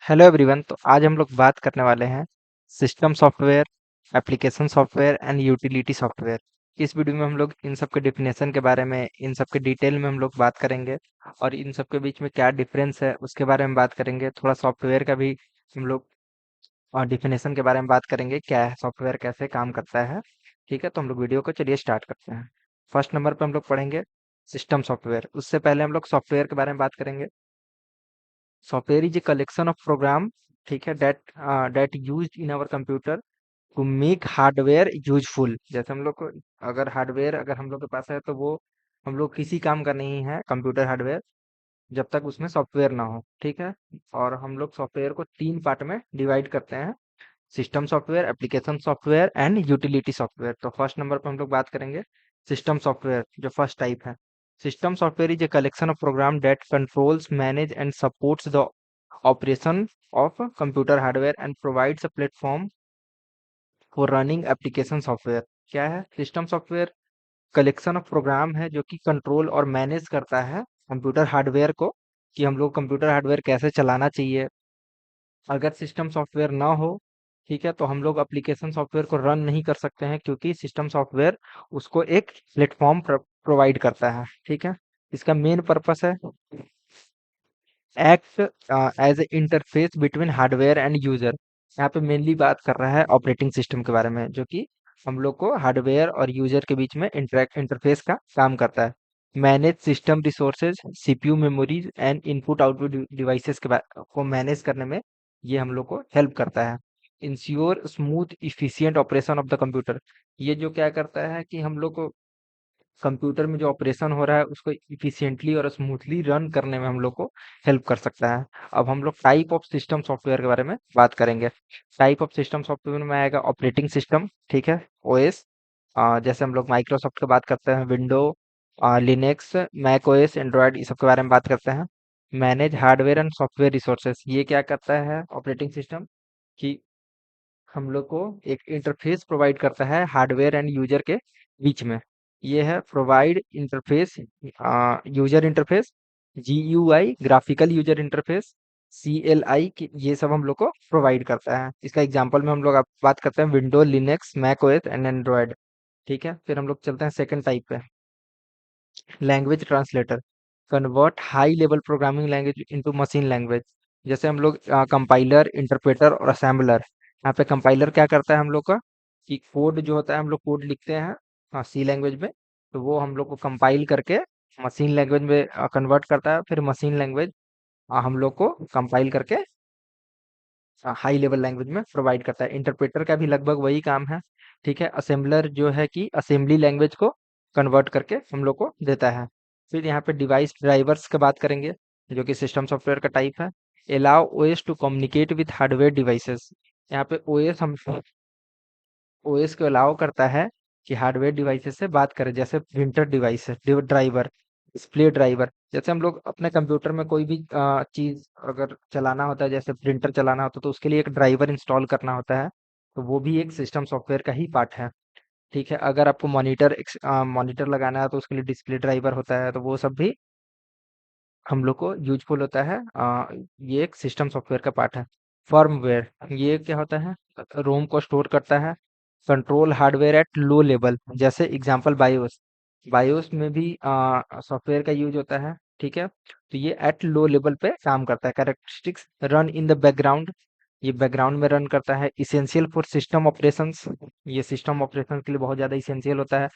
Hello everyone. तो आज हम लोग बात करने वाले हैं system software, application software and utility software. इस वीडियो में हम लोग इन सब के डिफिनेशन के बारे में, इन सब के डिटेल में हम लोग बात करेंगे और इन सब के बीच में क्या डिफरेंस है उसके बारे में बात करेंगे। थोड़ा सॉफ्टवेयर का भी हम लोग डिफिनेशन के बारे में बात करेंगे, क्या है सॉफ्टवेयर, कैसे काम करता है। ठीक है, तो हम लोग वीडियो को चलिए स्टार्ट करते हैं। फर्स्ट नंबर पर हम लोग पढ़ेंगे सिस्टम सॉफ्टवेयर। उससे पहले हम लोग सॉफ्टवेयर के बारे में बात करेंगे। Software is a collection of program, ठीक है, that used in our computer to make hardware useful. जैसे हम लोग को अगर हार्डवेयर अगर हम लोग के पास है तो वो हम लोग किसी काम का नहीं है कंप्यूटर हार्डवेयर, जब तक उसमें सॉफ्टवेयर ना हो। ठीक है, और हम लोग सॉफ्टवेयर को तीन पार्ट में डिवाइड करते हैं: system software, application software and utility software. तो फर्स्ट नंबर पर हम लोग बात करेंगे सिस्टम सॉफ्टवेयर, जो फर्स्ट टाइप है। System software is a collection of program that controls, manage and supports the operation of computer hardware and provides a platform for running application software. क्या है system software? Collection of program है जो कि control और manage करता है computer hardware को, कि हम लोग कंप्यूटर हार्डवेयर कैसे चलाना चाहिए। अगर सिस्टम सॉफ्टवेयर ना हो, ठीक है, तो हम लोग एप्लीकेशन सॉफ्टवेयर को रन नहीं कर सकते हैं, क्योंकि सिस्टम सॉफ्टवेयर उसको एक प्लेटफॉर्म प्रोवाइड करता है। ठीक है, इसका मेन पर्पस है act as a interface between hardware and user. यहाँ पे मेनली बात कर रहा है ऑपरेटिंग सिस्टम के बारे में, जो कि हम लोग को हार्डवेयर और यूजर के बीच में इंटरफेस का काम करता है। Manage system resources, CPU, memories and input output devices को मैनेज करने में ये हम लोग को हेल्प करता है। Ensure smooth efficient operation of the computer. ये जो क्या करता है कि हम लोग को कंप्यूटर में जो ऑपरेशन हो रहा है उसको इफिशिएंटली और स्मूथली रन करने में हम लोग को हेल्प कर सकता है। अब हम लोग टाइप ऑफ सिस्टम सॉफ्टवेयर के बारे में बात करेंगे। टाइप ऑफ सिस्टम सॉफ्टवेयर में आएगा ऑपरेटिंग सिस्टम, ठीक है, ओएस। जैसे हम लोग माइक्रोसॉफ्ट की बात करते हैं, window, Linux, Mac OS, Android, इस सब के बारे में बात करते हैं। Manage hardware and software resources. ये क्या करता है ऑपरेटिंग सिस्टम, कि हम लोग को एक इंटरफेस प्रोवाइड करता है हार्डवेयर एंड यूजर के बीच में। ये है provide interface, user interface, GUI, graphical user interface, CLI, ये सब हम लोग को प्रोवाइड करता है। इसका एग्जांपल में हम लोग बात करते हैं window, Linux, Mac OS and Android. ठीक है, फिर हम लोग चलते हैं सेकंड टाइप पे, language translator. Convert high level programming language into machine language. जैसे हम लोग कंपाइलर, इंटरप्रेटर और असेंबलर। यहाँ पे कंपाइलर क्या करता है हम लोग का, कि कोड जो होता है हम लोग कोड लिखते हैं, हाँ, सी लैंग्वेज में, तो वो हम लोग को कंपाइल करके मशीन लैंग्वेज में कन्वर्ट करता है। फिर मशीन लैंग्वेज हम लोग को कंपाइल करके हाई लेवल लैंग्वेज में प्रोवाइड करता है। इंटरप्रेटर का भी लगभग वही काम है। ठीक है, असेंबलर जो है कि असेंबली लैंग्वेज को कन्वर्ट करके हम लोग को देता है। फिर यहाँ पे डिवाइस ड्राइवर्स की बात करेंगे, जो कि सिस्टम सॉफ्टवेयर का टाइप है। Allow OS to communicate with hardware devices. यहाँ पे ओएस हम ओएस को अलाउ करता है कि हार्डवेयर डिवाइसेस से बात करें, जैसे प्रिंटर डिवाइस है, ड्राइवर, डिस्प्ले ड्राइवर। जैसे हम लोग अपने कंप्यूटर में कोई भी चीज अगर चलाना होता है, जैसे प्रिंटर चलाना होता है, तो उसके लिए एक ड्राइवर इंस्टॉल करना होता है, तो वो भी एक सिस्टम सॉफ्टवेयर का ही पार्ट है। ठीक है, अगर आपको मॉनिटर लगाना है तो उसके लिए डिस्प्ले ड्राइवर होता है, तो वो सब भी हम लोग को यूजफुल होता है। ये एक सिस्टम सॉफ्टवेयर का पार्ट है। फर्मवेयर, ये क्या होता है, रोम को स्टोर करता है। Control hardware at low level, जैसे एग्जांपल बायोस। बायोस में भी सॉफ्टवेयर का यूज होता है। ठीक है, तो ये एट लो लेवल पे काम करता है। Characteristics, run in the background, ये बैकग्राउंड में रन करता है। इसेंशियल फॉर सिस्टम ऑपरेशंस, ये सिस्टम ऑपरेशन के लिए बहुत ज़्यादा इसेंशियल होता है।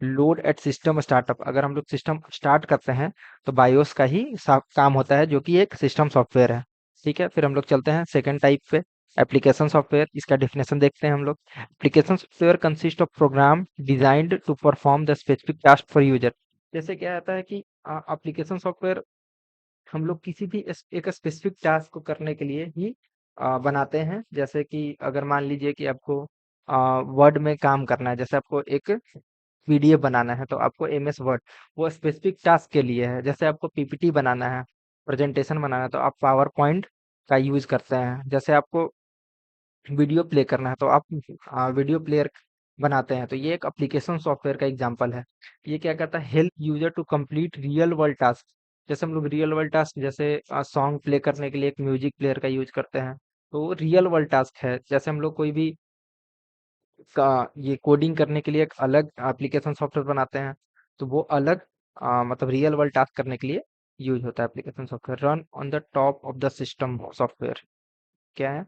लोड एट सिस्टम स्टार्टअप, अगर हम लोग सिस्टम स्टार्ट करते हैं तो बायोस का ही काम होता है, जो कि एक सिस्टम सॉफ्टवेयर है। ठीक है, फिर हम लोग चलते हैं सेकंड टाइप पे, एप्लीकेशन सॉफ्टवेयर। इसका डेफिनेशन देखते हैं हम लोग। Application software consist of program designed to perform the specific task for user. जैसे क्या आता है कि एप्लीकेशन सॉफ्टवेयर हम लोग किसी भी एक स्पेसिफिक टास्क को करने के लिए ही बनाते हैं। जैसे कि अगर मान लीजिए कि आपको वर्ड में काम करना है, जैसे आपको एक पीडीएफ बनाना है, तो आपको एमएस वर्ड वो स्पेसिफिक टास्क के लिए है। जैसे आपको पीपीटी बनाना है, प्रेजेंटेशन बनाना है, तो आप पावर पॉइंट का यूज करते हैं। जैसे आपको वीडियो प्ले करना है, तो आप वीडियो प्लेयर बनाते हैं। तो ये एक एप्लीकेशन सॉफ्टवेयर का एग्जांपल है। ये क्या करता है, help user to complete real world task. जैसे हम लोग रियल वर्ल्ड टास्क, जैसे सॉन्ग प्ले करने के लिए एक म्यूजिक प्लेयर का यूज करते हैं, तो वो रियल वर्ल्ड टास्क है। जैसे हम लोग कोई भी का ये कोडिंग करने के लिए एक अलग एप्लीकेशन सॉफ्टवेयर बनाते हैं, तो वो अलग मतलब रियल वर्ल्ड टास्क करने के लिए यूज होता है application software. Run on the top of the system software क्या है?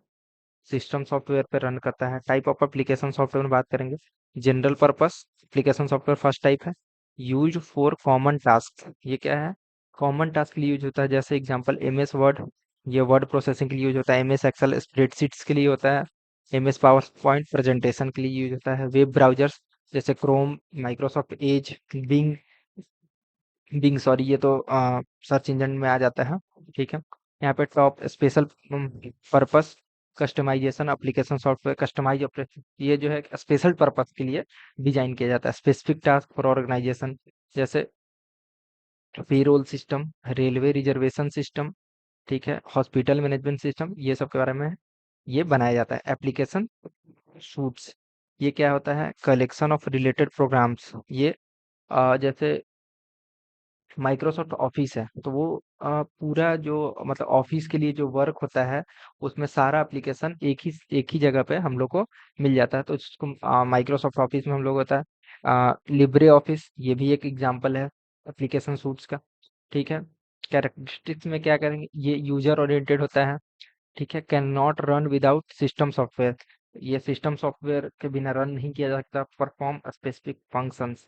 सिस्टम सॉफ्टवेयर पे रन करता है। टाइप ऑफ एप्लीकेशन सॉफ्टवेयर में बात करेंगे। General purpose application software first type है। यूज फॉर कॉमन टास्क, ये क्या है? कॉमन टास्क के लिए यूज होता है। जैसे एग्जांपल एमएस वर्ड, ये वर्ड प्रोसेसिंग के लिए यूज होता है। एमएस एक्सेल स्प्रेडशीट्स के लिए होता है। एमएस पावर पॉइंट प्रेजेंटेशन के लिए यूज होता है। वेब ब्राउजर्स जैसे Chrome, Microsoft Edge, Bing, sorry, ये तो सर्च इंजन में आ जाता है। ठीक है। यहाँ पे top special purpose customization application software, customize ये जो है स्पेशल पर्पस के लिए डिजाइन किया जाता है। स्पेसिफिक टास्क फॉर ऑर्गेनाइजेशन, जैसे payroll system, railway reservation system, ठीक है, हॉस्पिटल मैनेजमेंट सिस्टम, ये सब के बारे में ये बनाया जाता है। एप्लीकेशन सूट्स, ये क्या होता है? Collection of related programs. ये जैसे माइक्रोसॉफ्ट ऑफिस है, तो वो पूरा जो मतलब ऑफिस के लिए जो वर्क होता है, उसमें सारा एप्लीकेशन एक ही जगह पे हम लोग को मिल जाता है। तो इसको माइक्रोसॉफ्ट ऑफिस में हम लोग होता है। लिब्रे ऑफिस, ये भी एक एग्जांपल है एप्लीकेशन सूट्स का। ठीक है। कैरेक्टरिस्टिक्स में क्या करेंगे? ये यूजर ओरिएंटेड होता है। ठीक है। Can not run without system software, ये सिस्टम सॉफ्टवेयर के बिना रन नहीं किया जा सकता। परफॉर्म स्पेसिफिक फंक्शंस,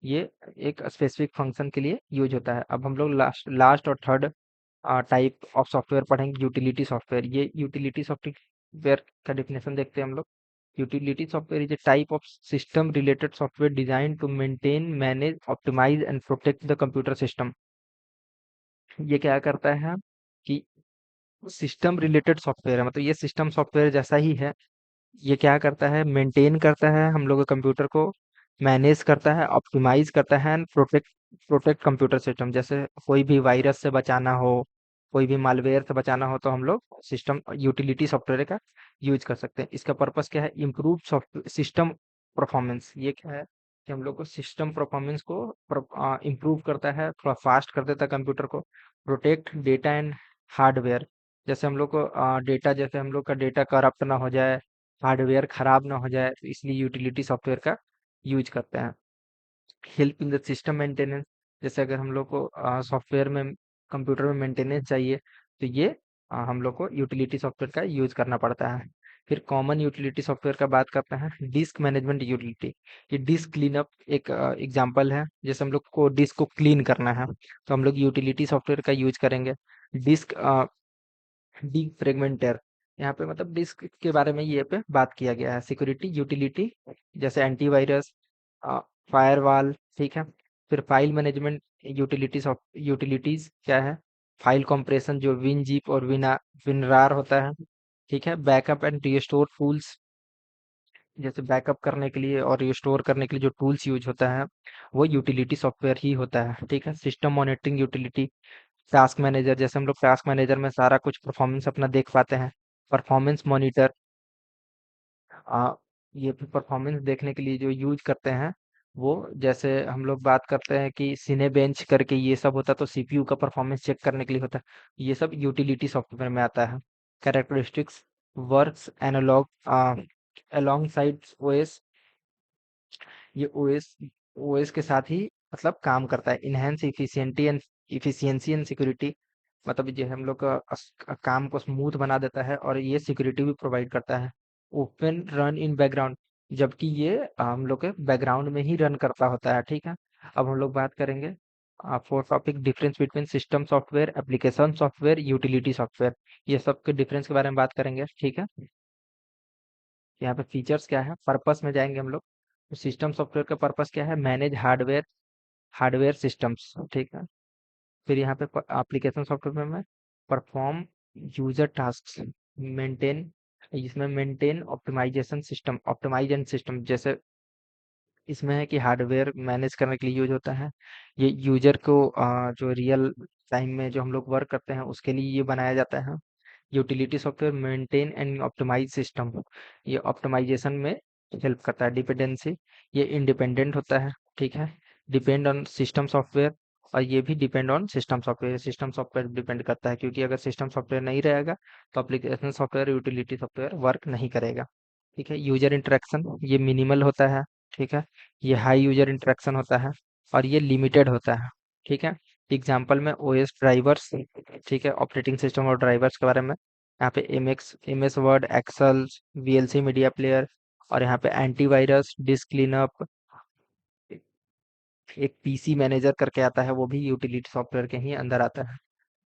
ये एक स्पेसिफिक फंक्शन के लिए यूज होता है। अब हम लोग लास्ट लास्ट और थर्ड टाइप ऑफ सॉफ्टवेयर पढ़ेंगे, यूटिलिटी सॉफ्टवेयर। ये यूटिलिटी सॉफ्टवेयर का डेफिनेशन देखते हैं हम लोग। Utility software is a type of system related software design to maintain, manage, optimize and protect the computer system. ये क्या करता है कि सिस्टम रिलेटेड सॉफ्टवेयर है, मतलब ये सिस्टम सॉफ्टवेयर जैसा ही है। ये क्या करता है? मेंटेन करता है हम लोग के कंप्यूटर को, मैनेज करता है, ऑप्टिमाइज करता है and protect protect computer system. जैसे कोई भी वायरस से बचाना हो, कोई भी मालवेयर से बचाना हो, तो हम लोग सिस्टम यूटिलिटी सॉफ्टवेयर का यूज कर सकते हैं। इसका पर्पस क्या है? Improve software system performance. ये क्या है कि हम लोग को सिस्टम परफॉर्मेंस को इम्प्रूव करता है, थोड़ा फास्ट कर देता है कंप्यूटर को। प्रोटेक्ट डेटा एंड हार्डवेयर, जैसे हम लोग को डेटा, जैसे हम लोग का डेटा करप्ट ना हो जाए, हार्डवेयर खराब ना हो जाए, तो इसलिए यूटिलिटी सॉफ्टवेयर का यूज करते हैं। Help in the system maintenance, जैसे अगर हम लोग को सॉफ्टवेयर में, कंप्यूटर में मेंटेनेंस चाहिए, तो ये हम लोग को यूटिलिटी सॉफ्टवेयर का यूज करना पड़ता है। फिर कॉमन यूटिलिटी सॉफ्टवेयर का बात करते हैं। डिस्क मैनेजमेंट यूटिलिटी, ये डिस्क क्लीनअप एक एग्जांपल है। जैसे हम लोग को डिस्क को क्लीन करना है, तो हम लोग यूटिलिटी सॉफ्टवेयर का यूज करेंगे। डिस्क डीफ्रेगमेंटर, यहाँ पे मतलब डिस्क के बारे में ये पे बात किया गया है। सिक्योरिटी यूटिलिटी, जैसे एंटीवायरस, फायरवॉल, ठीक है। फिर file management utilities of utilities क्या है? फाइल कंप्रेशन, जो विनजिप और विनरार होता है। ठीक है। बैकअप एंड रिस्टोर टूल्स, जैसे बैकअप करने के लिए और रिस्टोर करने के लिए जो टूल्स यूज होता है, वो यूटिलिटी सॉफ्टवेयर ही होता है। ठीक है। System monitoring utility, task manager, जैसे हम लोग टास्क मैनेजर में सारा कुछ परफॉर्मेंस अपना देख पाते हैं। परफॉर्मेंस मॉनिटर, आ, ये परफॉर्मेंस देखने के लिए जो यूज करते हैं, वो जैसे हम लोग बात करते हैं कि सीने बेंच करके ये सब होता है, तो सीपीयू का परफॉर्मेंस चेक करने के लिए होता है। ये सब यूटिलिटी सॉफ्टवेयर में आता है। Characteristics, works analog alongside OS, ये ओएस के साथ ही मतलब काम करता है। इनहेंस इफिशियंसी एंड सिक्योरिटी, मतलब ये हम लोग का काम को स्मूथ बना देता है, और ये सिक्योरिटी भी प्रोवाइड करता है। ओपन रन इन बैकग्राउंड, जबकि ये हम लोग के बैकग्राउंड में ही रन करता होता है। ठीक है। अब हम लोग बात करेंगे four topic, difference between system software, application software, utility software, ये सब के डिफरेंस के बारे में बात करेंगे। ठीक है। यहाँ पे फीचर्स क्या है, पर्पस में जाएंगे हम लोग। तो सिस्टम सॉफ्टवेयर का पर्पस क्या है? मैनेज हार्डवेयर, हार्डवेयर सिस्टम्स, ठीक है। फिर यहाँ पे एप्लीकेशन सॉफ्टवेयर में परफॉर्म यूजर टास्क, मेंटेन, इसमें maintain optimization system, optimize and system, जैसे इसमें है कि हार्डवेयर मैनेज करने के लिए यूज होता है। ये यूजर को जो रियल टाइम में जो हम लोग वर्क करते हैं, उसके लिए ये बनाया जाता है। Utility software maintain and optimize system, ये ऑप्टिमाइजेशन में हेल्प करता है। डिपेंडेंसी, ये इंडिपेंडेंट होता है। ठीक है। डिपेंड ऑन सिस्टम सॉफ्टवेयर, और ये भी depend on system software depend करता है, क्योंकि अगर सिस्टम सॉफ्टवेयर नहीं रहेगा तो application software, utility software work नहीं करेगा। ठीक है, यूजर इंटरेक्शन ये मिनिमल होता है। ठीक है, ये हाई यूजर इंटरेक्शन होता है और ये लिमिटेड होता है। ठीक है, एग्जाम्पल में ओएस ड्राइवर्स, ठीक है, ऑपरेटिंग सिस्टम और ड्राइवर्स के बारे में, यहाँ पे MS word, excel, VLC media player, और यहाँ पे एंटीवायरस, डिस्क क्लीनअप, एक पीसी मैनेजर करके आता है, वो भी यूटिलिटी सॉफ्टवेयर के ही अंदर आता है।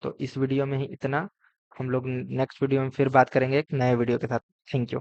तो इस वीडियो में ही इतना। हम लोग नेक्स्ट वीडियो में फिर बात करेंगे एक नए वीडियो के साथ। Thank you.